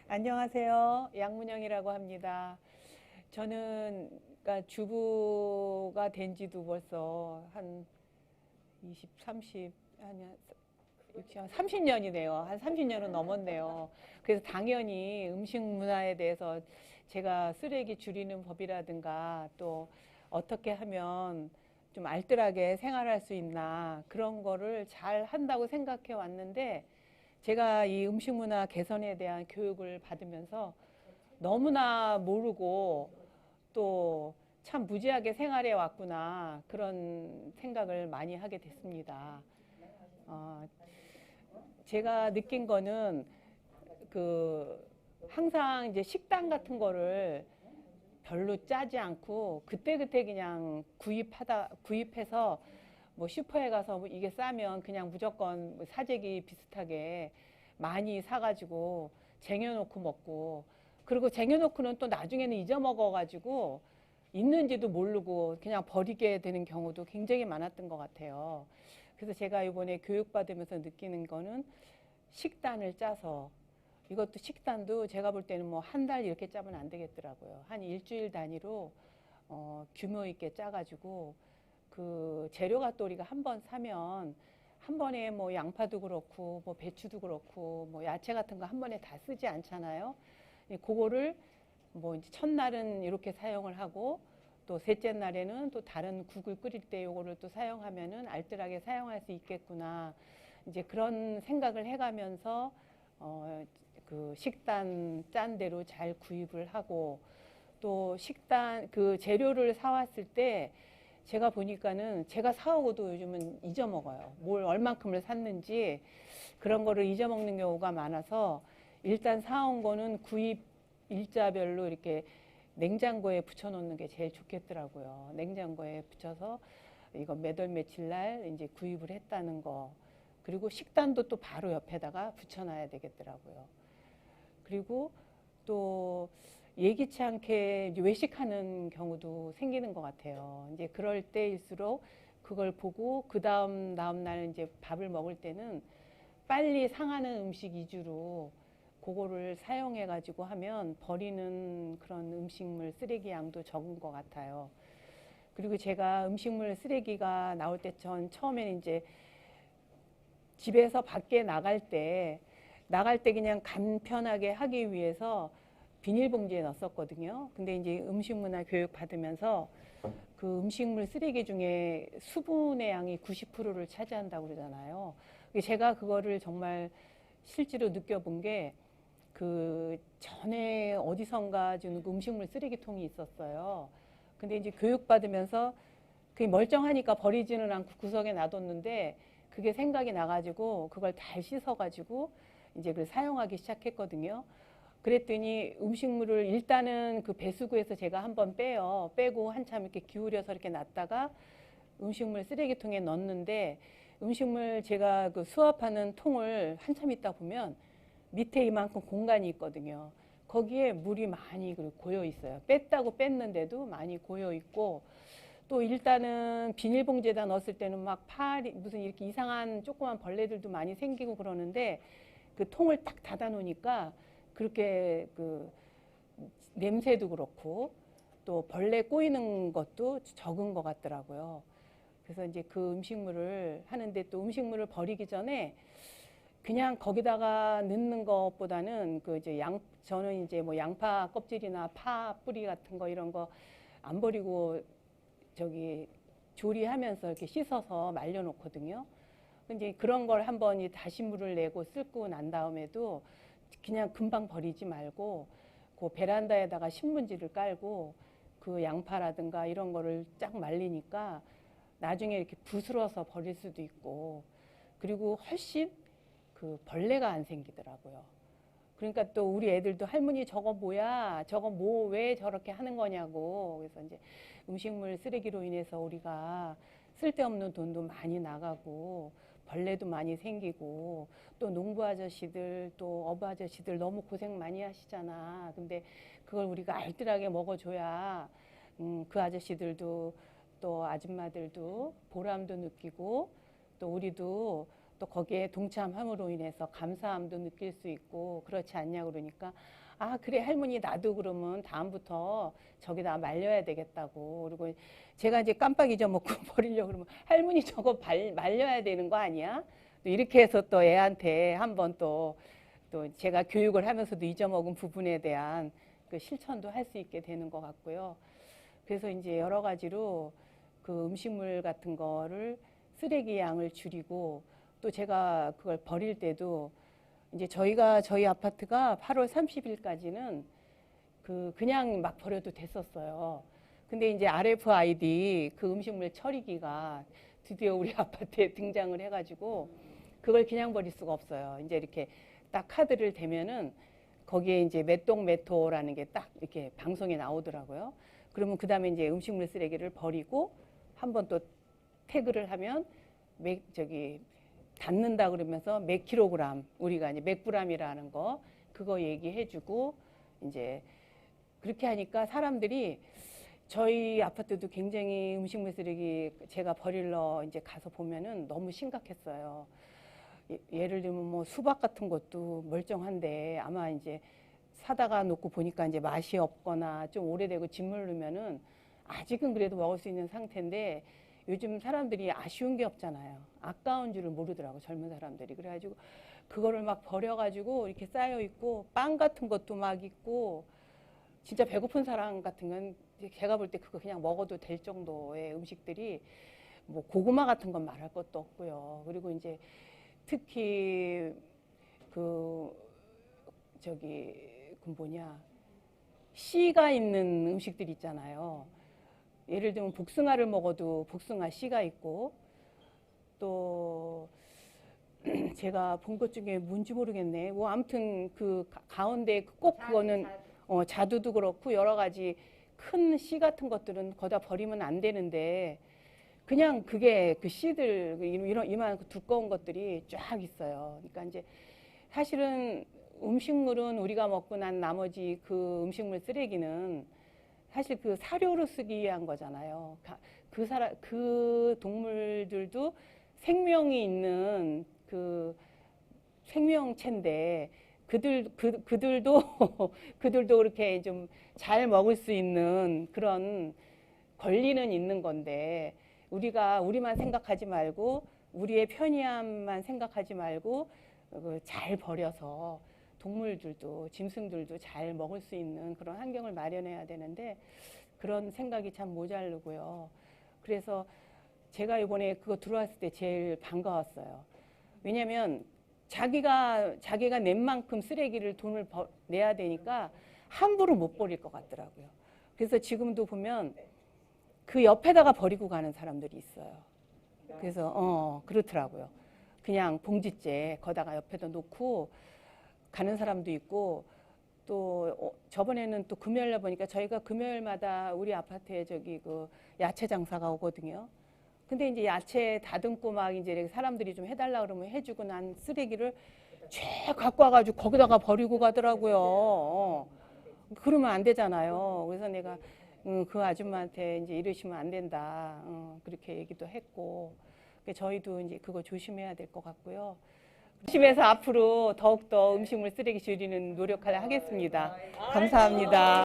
안녕하세요. 양문영이라고 합니다. 저는 그러니까 주부가 된 지도 벌써 한 20, 30, 아니, 60, 30년이네요. 한 30년은 넘었네요. 그래서 당연히 음식 문화에 대해서 제가 쓰레기 줄이는 법이라든가 또 어떻게 하면 좀 알뜰하게 생활할 수 있나 그런 거를 잘 한다고 생각해 왔는데 제가 이 음식 문화 개선에 대한 교육을 받으면서 너무나 모르고 또 참 무지하게 생활해 왔구나 그런 생각을 많이 하게 됐습니다. 어, 제가 느낀 거는 그 항상 이제 식단 같은 거를 별로 짜지 않고 그때그때 그냥 구입해서 뭐 슈퍼에 가서 뭐 이게 싸면 그냥 무조건 뭐 사재기 비슷하게 많이 사가지고 쟁여놓고 먹고, 그리고 쟁여놓고는 또 나중에는 잊어먹어가지고 있는지도 모르고 그냥 버리게 되는 경우도 굉장히 많았던 것 같아요. 그래서 제가 이번에 교육받으면서 느끼는 거는 식단을 짜서, 이것도 식단도 제가 볼 때는 뭐 한 달 이렇게 짜면 안 되겠더라고요. 한 일주일 단위로 규모 있게 짜가지고 그 재료가 또 우리가 한 번 사면 한 번에 뭐 양파도 그렇고 뭐 배추도 그렇고 뭐 야채 같은 거 한 번에 다 쓰지 않잖아요. 그거를 뭐 이제 첫날은 이렇게 사용을 하고 또 셋째 날에는 또 다른 국을 끓일 때 요거를 또 사용하면은 알뜰하게 사용할 수 있겠구나. 이제 그런 생각을 해가면서 그 식단 짠 대로 잘 구입을 하고, 또 식단 그 재료를 사왔을 때 제가 보니까는 제가 사오고도 요즘은 잊어먹어요. 뭘 얼만큼을 샀는지 그런 거를 잊어먹는 경우가 많아서 일단 사온 거는 구입 일자별로 이렇게 냉장고에 붙여놓는 게 제일 좋겠더라고요. 냉장고에 붙여서 이거 몇 월 며칠 날 이제 구입을 했다는 거. 그리고 식단도 또 바로 옆에다가 붙여놔야 되겠더라고요. 그리고 또 예기치 않게 외식하는 경우도 생기는 것 같아요. 이제 그럴 때일수록 그걸 보고 그 다음 날 이제 밥을 먹을 때는 빨리 상하는 음식 위주로 그거를 사용해 가지고 하면 버리는 그런 음식물 쓰레기 양도 적은 것 같아요. 그리고 제가 음식물 쓰레기가 나올 때 전 처음에는 이제 집에서 밖에 나갈 때 그냥 간편하게 하기 위해서 비닐봉지에 넣었었거든요. 근데 이제 음식문화 교육 받으면서 그 음식물 쓰레기 중에 수분의 양이 90%를 차지한다고 그러잖아요. 제가 그거를 정말 실제로 느껴본 게 그 전에 어디선가 지금 음식물 쓰레기통이 있었어요. 근데 이제 교육 받으면서 그게 멀쩡하니까 버리지는 않고 구석에 놔뒀는데 그게 생각이 나가지고 그걸 잘 씻어가지고 이제 그걸 사용하기 시작했거든요. 그랬더니 음식물을 일단은 그 배수구에서 제가 한번 빼요. 빼고 한참 이렇게 기울여서 이렇게 놨다가 음식물 쓰레기통에 넣는데, 음식물 제가 그 수압하는 통을 한참 있다 보면 밑에 이만큼 공간이 있거든요. 거기에 물이 많이 고여 있어요. 뺐다고 뺐는데도 많이 고여 있고, 또 일단은 비닐봉지에다 넣었을 때는 막 파리 무슨 이렇게 이상한 조그만 벌레들도 많이 생기고 그러는데 그 통을 딱 닫아 놓으니까 그렇게 그 냄새도 그렇고 또 벌레 꼬이는 것도 적은 것 같더라고요. 그래서 이제 그 음식물을 하는데, 또 음식물을 버리기 전에 그냥 거기다가 넣는 것보다는 그 이제 저는 이제 뭐 양파 껍질이나 파 뿌리 같은 거 이런 거 안 버리고 저기 조리하면서 이렇게 씻어서 말려놓거든요. 이제 그런 걸 한번 다시 물을 내고 쓸고 난 다음에도 그냥 금방 버리지 말고 그 베란다에다가 신문지를 깔고 그 양파라든가 이런 거를 쫙 말리니까 나중에 이렇게 부스러서 버릴 수도 있고, 그리고 훨씬 그 벌레가 안 생기더라고요. 그러니까 또 우리 애들도 할머니 저거 뭐야? 저거 뭐 왜 저렇게 하는 거냐고. 그래서 이제 음식물 쓰레기로 인해서 우리가 쓸데없는 돈도 많이 나가고 벌레도 많이 생기고 또 농부 아저씨들 또 어부 아저씨들 너무 고생 많이 하시잖아. 근데 그걸 우리가 알뜰하게 먹어줘야 그 아저씨들도 또 아줌마들도 보람도 느끼고 또 우리도 또 거기에 동참함으로 인해서 감사함도 느낄 수 있고 그렇지 않냐 그러니까 아 그래 할머니 나도 그러면 다음부터 저기다 말려야 되겠다고. 그리고 제가 이제 깜빡 잊어먹고 버리려고 그러면 할머니 저거 말려야 되는 거 아니야? 또 이렇게 해서 또 애한테 한번 또 제가 교육을 하면서도 잊어먹은 부분에 대한 그 실천도 할 수 있게 되는 것 같고요. 그래서 이제 여러 가지로 그 음식물 같은 거를 쓰레기 양을 줄이고 또 제가 그걸 버릴 때도 이제 저희 아파트가 8월 30일까지는 그냥 막 버려도 됐었어요. 근데 이제 RFID 그 음식물 처리기가 드디어 우리 아파트에 등장을 해가지고 그걸 그냥 버릴 수가 없어요. 이제 이렇게 딱 카드를 대면은 거기에 이제 몇동 게 딱 이렇게 방송에 나오더라고요. 그러면 그 다음에 이제 음식물 쓰레기를 버리고 한번 또 태그를 하면 닿는다 그러면서 몇 킬로그램 우리가 이제 몇 그램이라는 거 그거 얘기해주고 이제 그렇게 하니까 사람들이 저희 아파트도 굉장히 음식물 쓰레기 제가 버리러 이제 가서 보면은 너무 심각했어요. 예를 들면 뭐 수박 같은 것도 멀쩡한데 아마 이제 사다가 놓고 보니까 이제 맛이 없거나 좀 오래되고 짓물르면은 아직은 그래도 먹을 수 있는 상태인데 요즘 사람들이 아쉬운 게 없잖아요. 아까운 줄을 모르더라고 젊은 사람들이. 그래가지고 그거를 막 버려가지고 이렇게 쌓여 있고 빵 같은 것도 막 있고 진짜 배고픈 사람 같은 건 제가 볼 때 그거 그냥 먹어도 될 정도의 음식들이 뭐 고구마 같은 건 말할 것도 없고요. 그리고 이제 특히 씨가 있는 음식들 있잖아요. 예를 들면 복숭아를 먹어도 복숭아 씨가 있고 또 제가 본 것 중에 뭔지 모르겠네. 뭐 아무튼 그 가운데 꼭 그거는 자두도 그렇고 여러 가지 큰 씨 같은 것들은 거기다 버리면 안 되는데 그냥 그게 그 씨들 이만 두꺼운 것들이 쫙 있어요. 그러니까 이제 사실은 음식물은 우리가 먹고 난 나머지 그 음식물 쓰레기는 사실 그 사료로 쓰기 위한 거잖아요. 그 동물들도 생명이 있는 그 생명체인데 그들도 그렇게 좀 잘 먹을 수 있는 그런 권리는 있는 건데 우리만 생각하지 말고 우리의 편의함만 생각하지 말고 잘 버려서 동물들도 짐승들도 잘 먹을 수 있는 그런 환경을 마련해야 되는데 그런 생각이 참 모자르고요. 그래서 제가 이번에 그거 들어왔을 때 제일 반가웠어요. 왜냐하면 자기가 낸 만큼 쓰레기를 돈을 내야 되니까 함부로 못 버릴 것 같더라고요. 그래서 지금도 보면 그 옆에다가 버리고 가는 사람들이 있어요. 그래서 그렇더라고요. 그냥 봉지째 거다가 옆에다 놓고 가는 사람도 있고 또 저번에는 또 금요일날 보니까 저희가 금요일마다 우리 아파트에 그 야채 장사가 오거든요. 근데 이제 야채 다듬고 막 이제 사람들이 좀 해달라 그러면 해주고 난 쓰레기를 쫙 갖고 와가지고 거기다가 버리고 가더라고요. 그러면 안 되잖아요. 그래서 내가 그 아줌마한테 이제 이러시면 안 된다. 그렇게 얘기도 했고. 저희도 이제 그거 조심해야 될 것 같고요. 조심해서 앞으로 더욱더 음식물 쓰레기 줄이는 노력을 하겠습니다. 감사합니다.